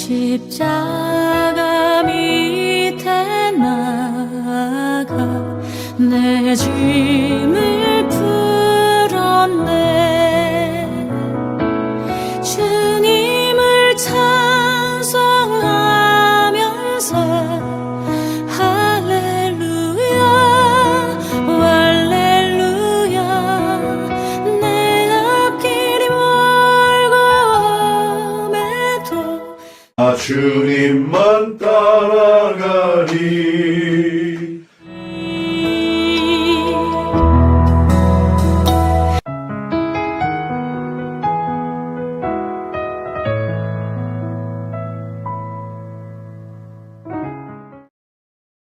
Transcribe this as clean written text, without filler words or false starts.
십자가 밑에 나가 내 짐을 풀었네. 주님을 찬송하면서 할렐루야 할렐루야. 내 앞길이 멀고 험해도 주님만 따라가리.